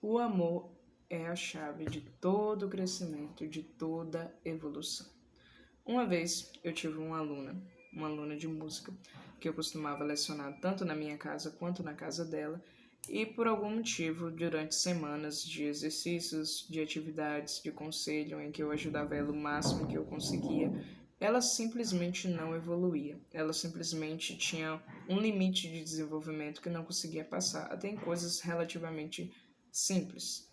O amor é a chave de todo o crescimento, de toda evolução. Uma vez eu tive uma aluna de música, que eu costumava lecionar tanto na minha casa quanto na casa dela, e por algum motivo, durante semanas de exercícios, de atividades, de conselho, em que eu ajudava ela o máximo que eu conseguia, ela simplesmente não evoluía. Ela simplesmente tinha um limite de desenvolvimento que não conseguia passar, até em coisas relativamente simples,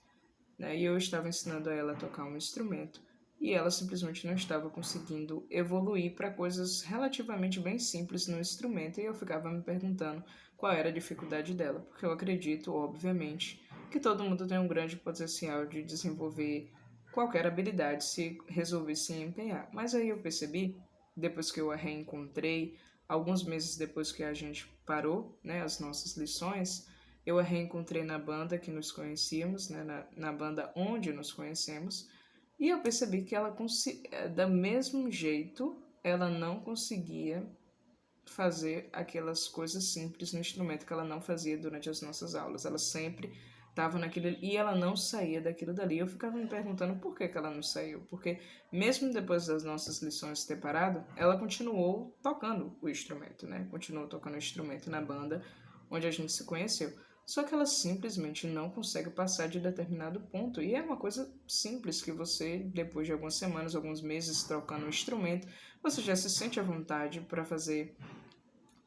né? E eu estava ensinando a ela a tocar um instrumento e ela simplesmente não estava conseguindo evoluir para coisas relativamente bem simples no instrumento, e eu ficava me perguntando qual era a dificuldade dela, porque eu acredito, obviamente, que todo mundo tem um grande potencial de desenvolver qualquer habilidade se resolver se empenhar. Mas aí eu percebi, depois que eu a reencontrei, alguns meses depois que a gente parou, né, as nossas lições, eu a reencontrei na banda que nos conhecíamos, né, na banda onde nos conhecemos, e eu percebi que ela, do mesmo jeito, ela não conseguia fazer aquelas coisas simples no instrumento que ela não fazia durante as nossas aulas. Ela sempre estava naquilo e ela não saía daquilo dali. Eu ficava me perguntando por que ela não saiu, porque mesmo depois das nossas lições ter parado, ela continuou tocando o instrumento, né? Continuou tocando o instrumento na banda onde a gente se conheceu. Só que ela simplesmente não consegue passar de determinado ponto. E é uma coisa simples que você, depois de algumas semanas, alguns meses trocando o instrumento, você já se sente à vontade para fazer,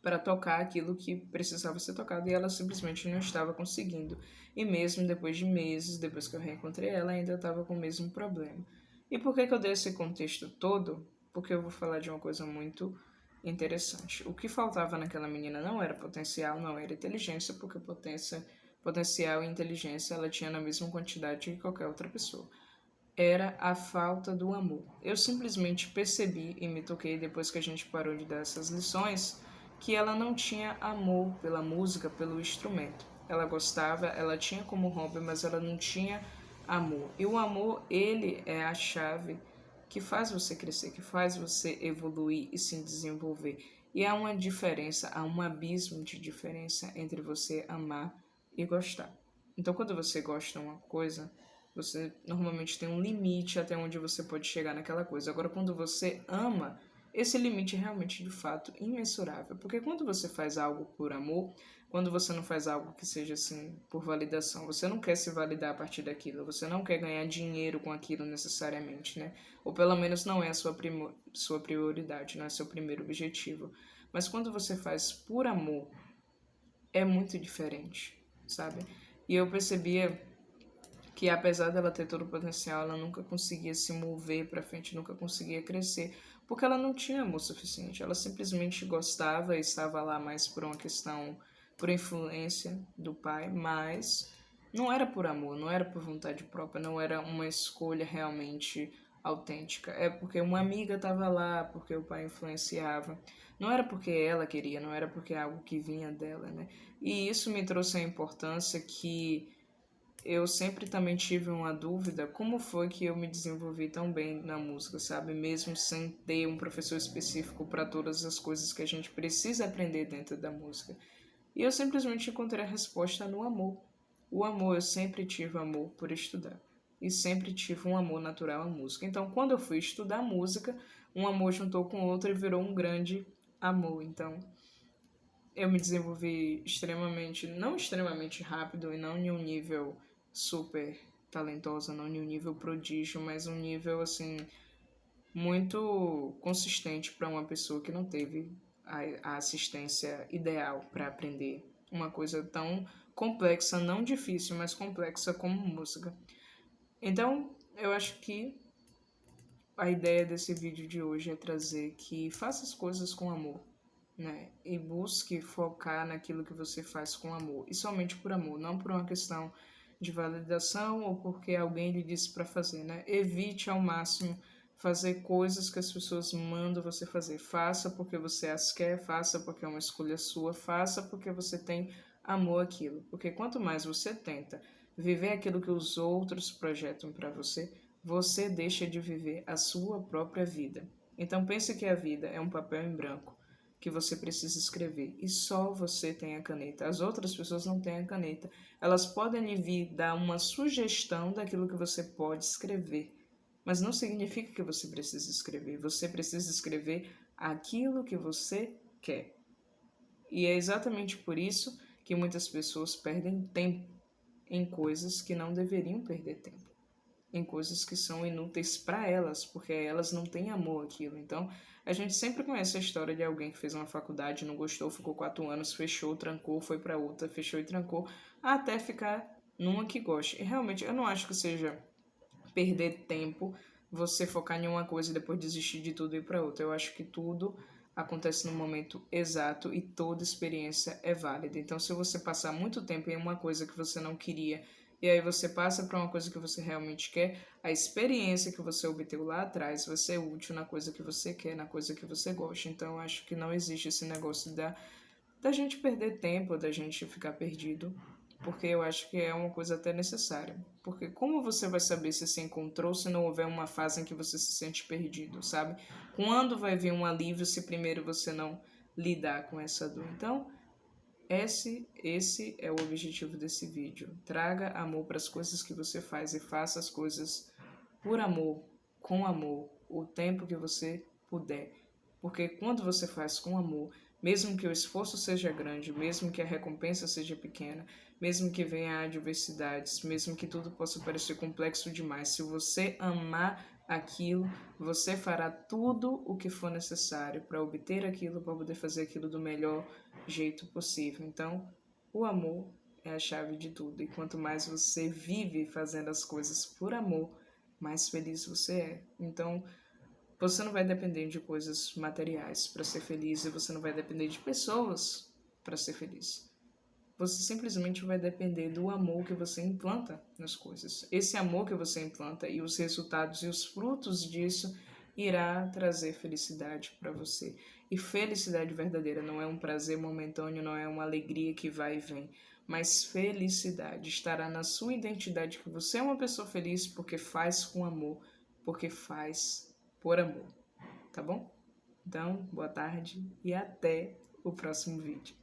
para tocar aquilo que precisava ser tocado, e ela simplesmente não estava conseguindo. E mesmo depois de meses, depois que eu reencontrei ela, ainda estava com o mesmo problema. E por que eu dei esse contexto todo? Porque eu vou falar de uma coisa muito interessante. O que faltava naquela menina não era potencial, não era inteligência, porque potencial e inteligência ela tinha na mesma quantidade que qualquer outra pessoa. Era a falta do amor. Eu simplesmente percebi e me toquei depois que a gente parou de dar essas lições que ela não tinha amor pela música, pelo instrumento. Ela gostava, ela tinha como hobby, mas ela não tinha amor. E o amor, ele é a chave que faz você crescer, que faz você evoluir e se desenvolver. E há uma diferença, há um abismo de diferença entre você amar e gostar. Então, quando você gosta de uma coisa, você normalmente tem um limite até onde você pode chegar naquela coisa. Agora, quando você ama, esse limite é realmente, de fato, imensurável. Porque quando você faz algo por amor, quando você não faz algo que seja assim por validação, você não quer se validar a partir daquilo, você não quer ganhar dinheiro com aquilo necessariamente, né? Ou pelo menos não é a sua prioridade, não é seu primeiro objetivo. Mas quando você faz por amor, é muito diferente, sabe? E eu percebia que, apesar dela ter todo o potencial, ela nunca conseguia se mover para frente, nunca conseguia crescer, porque ela não tinha amor suficiente. Ela simplesmente gostava e estava lá mais por uma questão, por influência do pai, mas não era por amor, não era por vontade própria, não era uma escolha realmente autêntica. É porque uma amiga estava lá, porque o pai influenciava. Não era porque ela queria, não era porque é algo que vinha dela, né? E isso me trouxe a importância que eu sempre também tive uma dúvida, como foi que eu me desenvolvi tão bem na música, sabe? Mesmo sem ter um professor específico para todas as coisas que a gente precisa aprender dentro da música. E eu simplesmente encontrei a resposta no amor. O amor, eu sempre tive amor por estudar. E sempre tive um amor natural à música. Então, quando eu fui estudar música, um amor juntou com outro e virou um grande amor. Então, eu me desenvolvi extremamente, não extremamente rápido e não em um nível super talentosa, não em um nível prodígio, mas um nível assim muito consistente para uma pessoa que não teve a assistência ideal para aprender uma coisa tão complexa, não difícil, mas complexa como música. Então, eu acho que a ideia desse vídeo de hoje é trazer que faça as coisas com amor, né? E busque focar naquilo que você faz com amor, e somente por amor, não por uma questão de validação ou porque alguém lhe disse para fazer, né? Evite ao máximo fazer coisas que as pessoas mandam você fazer. Faça porque você as quer, faça porque é uma escolha sua, faça porque você tem amor àquilo. Porque quanto mais você tenta viver aquilo que os outros projetam para você, você deixa de viver a sua própria vida. Então pense que a vida é um papel em branco que você precisa escrever. E só você tem a caneta. As outras pessoas não têm a caneta. Elas podem lhe vir dar uma sugestão daquilo que você pode escrever. Mas não significa que você precisa escrever. Você precisa escrever aquilo que você quer. E é exatamente por isso que muitas pessoas perdem tempo em coisas que não deveriam perder tempo, em coisas que são inúteis para elas, porque elas não têm amor àquilo. Então, a gente sempre conhece a história de alguém que fez uma faculdade, não gostou, ficou 4 anos, fechou, trancou, foi para outra, fechou e trancou, até ficar numa que goste. E realmente, eu não acho que seja perder tempo você focar em uma coisa e depois desistir de tudo e ir para outra. Eu acho que tudo acontece no momento exato e toda experiência é válida. Então, se você passar muito tempo em uma coisa que você não queria e aí você passa para uma coisa que você realmente quer, a experiência que você obteve lá atrás vai ser útil na coisa que você quer, na coisa que você gosta. Então, eu acho que não existe esse negócio da gente perder tempo, da gente ficar perdido, porque eu acho que é uma coisa até necessária. Porque como você vai saber se se encontrou se não houver uma fase em que você se sente perdido, sabe? Quando vai vir um alívio se primeiro você não lidar com essa dor? Então, esse é o objetivo desse vídeo. Traga amor para as coisas que você faz e faça as coisas por amor, com amor, o tempo que você puder. Porque quando você faz com amor, mesmo que o esforço seja grande, mesmo que a recompensa seja pequena, mesmo que venha adversidades, mesmo que tudo possa parecer complexo demais, se você amar aquilo, você fará tudo o que for necessário para obter aquilo, para poder fazer aquilo do melhor jeito possível. Então, o amor é a chave de tudo. E quanto mais você vive fazendo as coisas por amor, mais feliz você é. Então, você não vai depender de coisas materiais para ser feliz e você não vai depender de pessoas para ser feliz. Você simplesmente vai depender do amor que você implanta nas coisas. Esse amor que você implanta e os resultados e os frutos disso irá trazer felicidade para você. E felicidade verdadeira não é um prazer momentâneo, não é uma alegria que vai e vem, mas felicidade estará na sua identidade que você é uma pessoa feliz porque faz com amor, porque faz por amor, tá bom? Então, boa tarde e até o próximo vídeo.